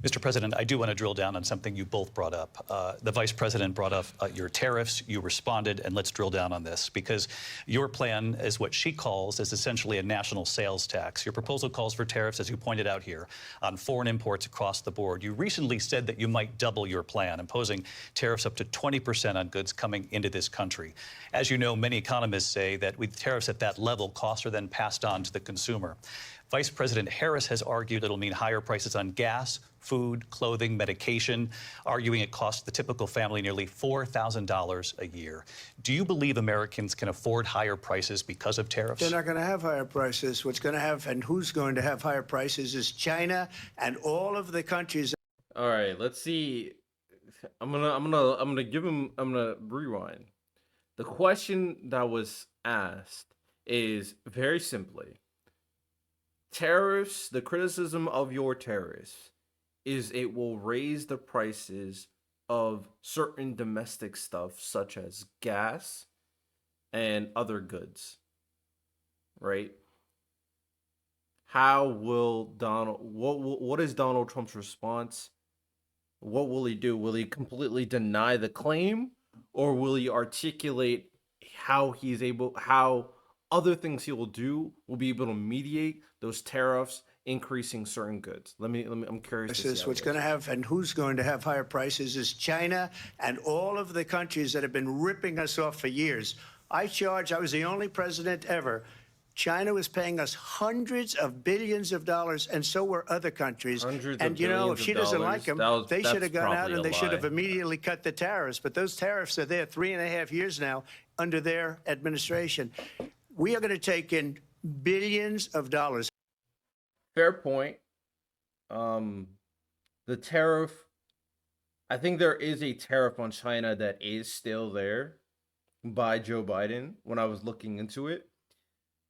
Mr. President, I do want to drill down on something you both brought up. The Vice President brought up your tariffs. You responded, and let's drill down on this because your plan is what she calls is essentially a national sales tax. Your proposal calls for tariffs, as you pointed out here, on foreign imports across the board. You recently said that you might double your plan, imposing tariffs up to 20% on goods coming into this country. As you know, many economists say that with tariffs at that level, costs are then passed on to the consumer. Vice President Harris has argued it'll mean higher prices on gas, food, clothing, medication, arguing it costs the typical family nearly $4,000 a year. Do you believe Americans can afford higher prices because of tariffs? They're not going to have higher prices. What's going to have and who's going to have higher prices is China and all of the countries. All right, let's see. I'm gonna rewind. The question that was asked is very simply, tariffs, the criticism of your tariffs is it will raise the prices of certain domestic stuff such as gas and other goods, right? How will what is Donald Trump's response? What will he do? Will he completely deny the claim, or will he articulate how other things he will do will be able to mediate those tariffs increasing certain goods? I'm curious to see What's going to have and who's going to have higher prices is China and all of the countries that have been ripping us off for years. I was the only president ever. China was paying us hundreds of billions of dollars, and so were other countries. And, you know, if she doesn't like them, they should have gone out and they should have immediately cut the tariffs. But those tariffs are there 3.5 years now under their administration. We are going to take in billions of dollars. Fair point. The tariff, I think there is a tariff on China that is still there by Joe Biden when I was looking into it.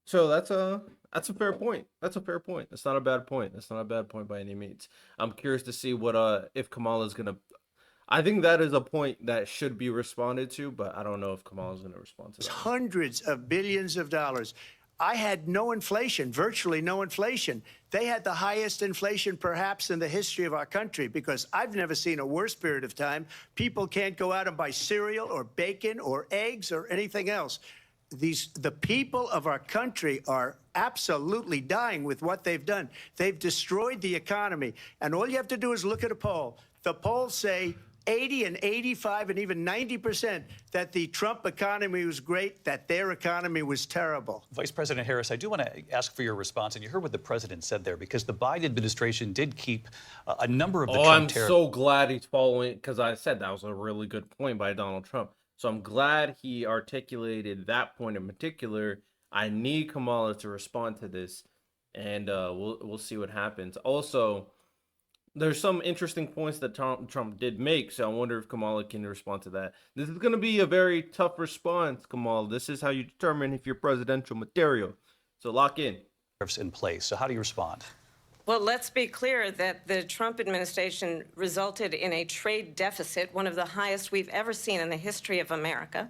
So that's a fair point. That's a fair point. That's not a bad point. That's not a bad point by any means. I'm curious to see what if Kamala's gonna. I think that is a point that should be responded to, but I don't know if Kamala's gonna respond to that. Hundreds of billions of dollars. I had no inflation, virtually no inflation. They had the highest inflation perhaps in the history of our country because I've never seen a worse period of time. People can't go out and buy cereal or bacon or eggs or anything else. The people of our country are absolutely dying with what they've done. They've destroyed the economy. And all you have to do is look at a poll. The polls say 80 and 85 and even 90% that the Trump economy was great, that their economy was terrible. Vice President Harris, I do want to ask for your response, and you heard what the president said there, because the Biden administration did keep a number of the Trump tariffs. I'm so glad he's following, because I said that was a really good point by Donald Trump. So I'm glad he articulated that point in particular. I need Kamala to respond to this, and we'll see what happens. Also, there's some interesting points that Trump did make, so I wonder if Kamala can respond to that. This is going to be a very tough response, Kamala. This is how you determine if you're presidential material. So lock in. In place. So how do you respond? Well, let's be clear that the Trump administration resulted in a trade deficit, one of the highest we've ever seen in the history of America.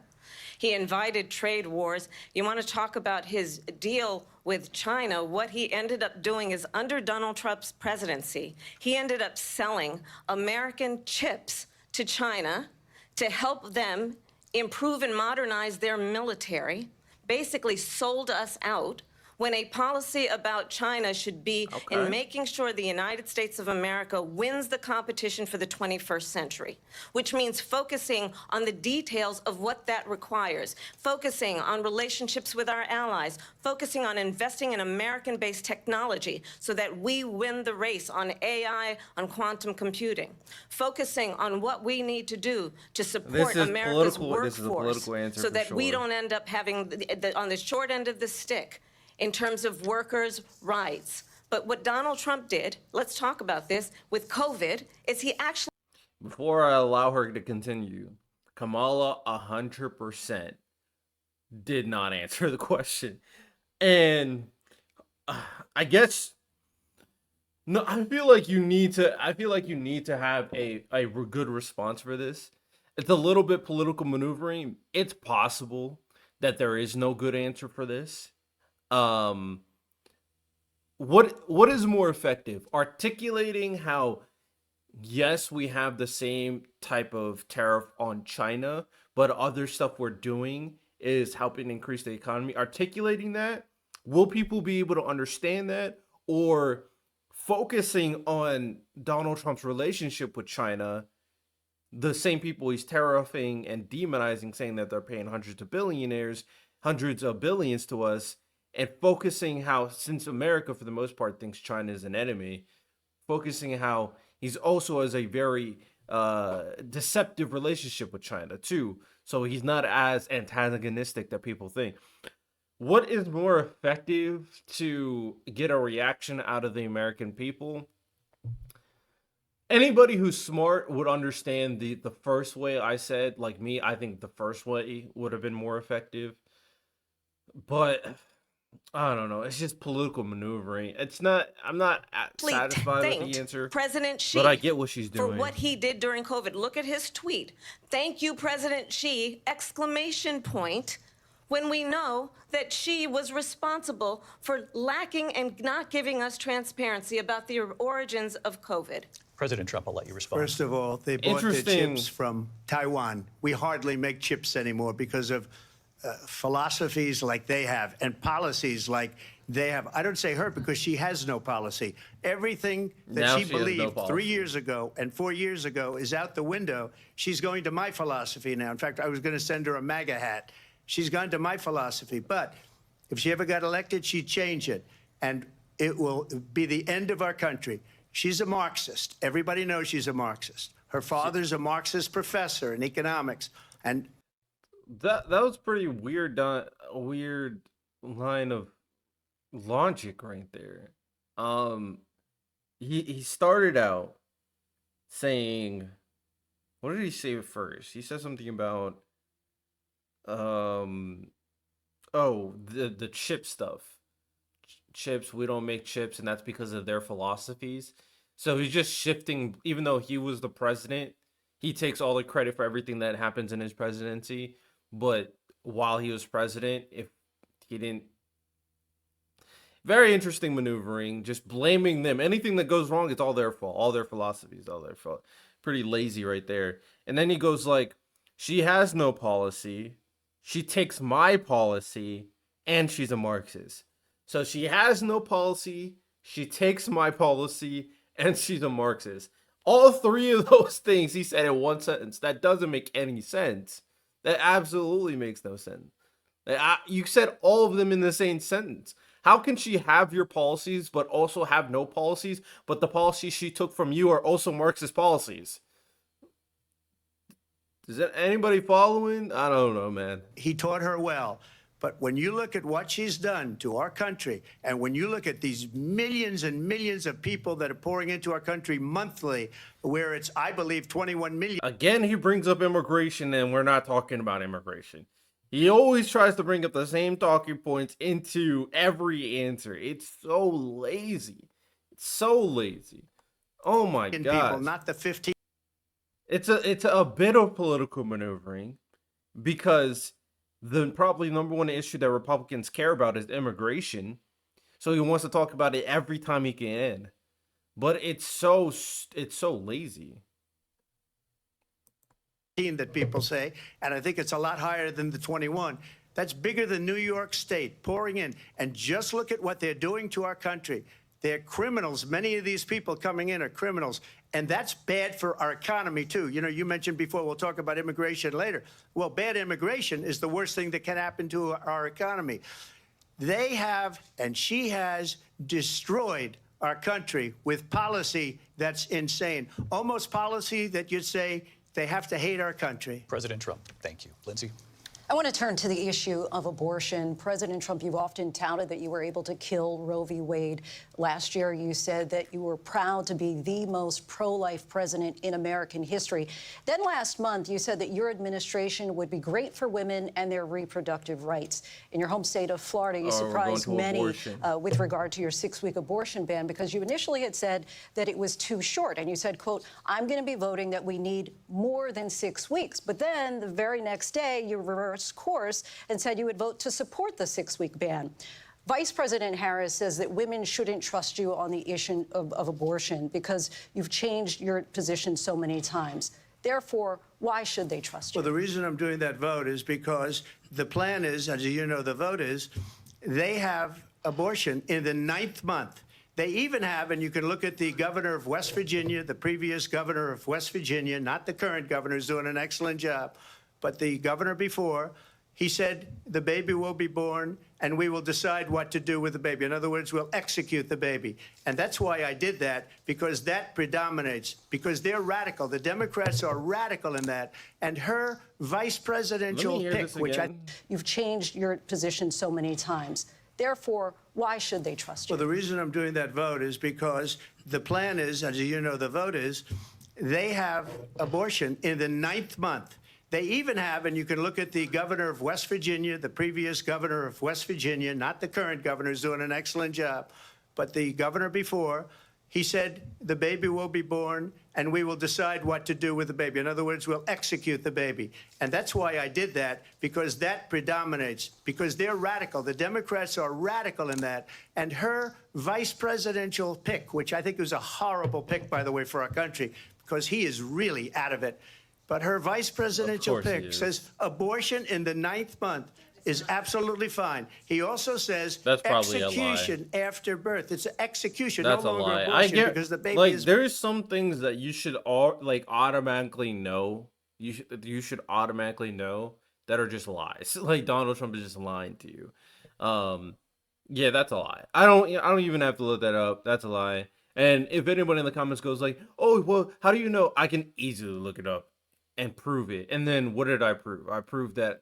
He invited trade wars. You want to talk about his deal with China? What he ended up doing is under Donald Trump's presidency, he ended up selling American chips to China to help them improve and modernize their military, basically sold us out, when a policy about China should be in making sure the United States of America wins the competition for the 21st century, which means focusing on the details of what that requires, focusing on relationships with our allies, focusing on investing in American-based technology so that we win the race on AI, on quantum computing, focusing on what we need to do to support America's workforce so that we don't end up having, on the short end of the stick, in terms of workers' rights. But what Donald Trump did, let's talk about this, with COVID, is he actually... Before I allow her to continue, Kamala 100% did not answer the question. And I guess... No, I feel like you need to have a good response for this. It's a little bit political maneuvering. It's possible that there is no good answer for this. What is more effective? Articulating how yes, we have the same type of tariff on China, but other stuff we're doing is helping increase the economy. Articulating that, will people be able to understand that? Or focusing on Donald Trump's relationship with China, the same people he's tariffing and demonizing, saying that they're paying hundreds of billions to us, and focusing how, since America for the most part thinks China is an enemy, focusing how he's also has a very deceptive relationship with China too. So he's not as antagonistic that people think. What is more effective to get a reaction out of the American people? Anybody who's smart would understand the first way I said. Like me, I think the first way would have been more effective. But I don't know. It's just political maneuvering. It's not. I'm not satisfied with the Thanked answer. President Xi But I get what she's for doing. what he did during COVID. Look at his tweet. Thank you, President Xi, exclamation point, when we know that Xi was responsible for lacking and not giving us transparency about the origins of COVID. President Trump, I'll let you respond. First of all, they bought their Interesting. chips from Taiwan. We hardly make chips anymore because of philosophies like they have and policies like they have. I don't say her because she has no policy. Everything that Now she she has no believed policy. 3 years ago and 4 years ago is out the window. She's going to my philosophy now. In fact, I was going to send her a MAGA hat. She's gone to my philosophy. But if she ever got elected, she'd change it. And it will be the end of our country. She's a Marxist. Everybody knows she's a Marxist. Her father's a Marxist professor in economics. And That was pretty weird. Weird line of logic right there. He started out saying, what did he say first? He said something about the chip stuff. Chips, we don't make chips, and that's because of their philosophies. So he's just shifting. Even though he was the president, he takes all the credit for everything that happens in his presidency. But while he was president, if he didn't, very interesting maneuvering, just blaming them. Anything that goes wrong, it's all their fault. All their philosophies, all their fault. Pretty lazy right there. And then he goes like, she has no policy. She takes my policy, and she's a Marxist. So she has no policy, she takes my policy, and she's a Marxist. All three of those things he said in one sentence. That doesn't make any sense. That absolutely makes no sense. You said all of them in the same sentence. How can she have your policies but also have no policies, but the policies she took from you are also Marxist policies? Is that anybody following? I don't know, man. he taught her well. But when you look at what she's done to our country, and when you look at these millions and millions of people that are pouring into our country monthly, where it's, I believe, 21 million. Again, he brings up immigration, and we're not talking about immigration. He always tries to bring up the same talking points into every answer. It's so lazy. It's so lazy. Oh my people, god. not the 15. It's a bit of political maneuvering because the probably number one issue that Republicans care about is immigration. So he wants to talk about it every time he can. But it's so lazy. That people say, and I think it's a lot higher than the 21. That's bigger than New York State pouring in. And just look at what they're doing to our country. They're criminals. Many of these people coming in are criminals. And that's bad for our economy, too. You know, you mentioned before, we'll talk about immigration later. Well, bad immigration is the worst thing that can happen to our economy. They have, and she has, destroyed our country with policy that's insane. Almost policy that you'd say they have to hate our country. President Trump, thank you. Lindsay? I want to turn to the issue of abortion. President Trump, you've often touted that you were able to kill Roe v. Wade. Last year, you said that you were proud to be the most pro-life president in American history. Then last month, you said that your administration would be great for women and their reproductive rights. In your home state of Florida, you surprised many with regard to your 6-week abortion ban because you initially had said that it was too short. And you said, quote, I'm going to be voting that we need more than 6 weeks. But then the very next day, you reversed course and said you would vote to support the 6-week ban. Vice President Harris says that women shouldn't trust you on the issue of abortion because you've changed your position so many times. Therefore, why should they trust you? Well, the reason I'm doing that vote is because the plan is, as you know, the vote is, they have abortion in the 9th month. They even have, and you can look at the governor of West Virginia, the previous governor of West Virginia, not the current governor, who's doing an excellent job, but the governor before, he said the baby will be born and we will decide what to do with the baby. In other words, we'll execute the baby. And that's why I did that, because that predominates, because they're radical. The Democrats are radical in that. And her vice presidential pick, which You've changed your position so many times. Therefore, why should they trust you? Well, the reason I'm doing that vote is because the plan is, as you know, the vote is, they have abortion in the 9th month. They even have, and you can look at the governor of West Virginia, the previous governor of West Virginia, not the current governor, who's doing an excellent job, but the governor before, he said the baby will be born and we will decide what to do with the baby. In other words, we'll execute the baby. And that's why I did that, because that predominates, because they're radical. The Democrats are radical in that. And her vice presidential pick, which I think was a horrible pick, by the way, for our country, because he is really out of it. But her vice presidential pick says abortion in the 9th month is absolutely fine. He also says that's probably execution after birth. It's an execution, that's no a longer lie. abortion, I get because the baby like is. there's some things that you should all like automatically know. You should automatically know that are just lies. Like Donald Trump is just lying to you. Yeah, that's a lie. I don't even have to look that up. That's a lie. And if anyone in the comments goes like, "Oh, well, how do you know?" I can easily look it up and prove it. And then what did I prove? I proved that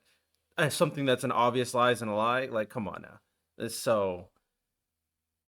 something that's an obvious lie is a lie. Like, come on now. So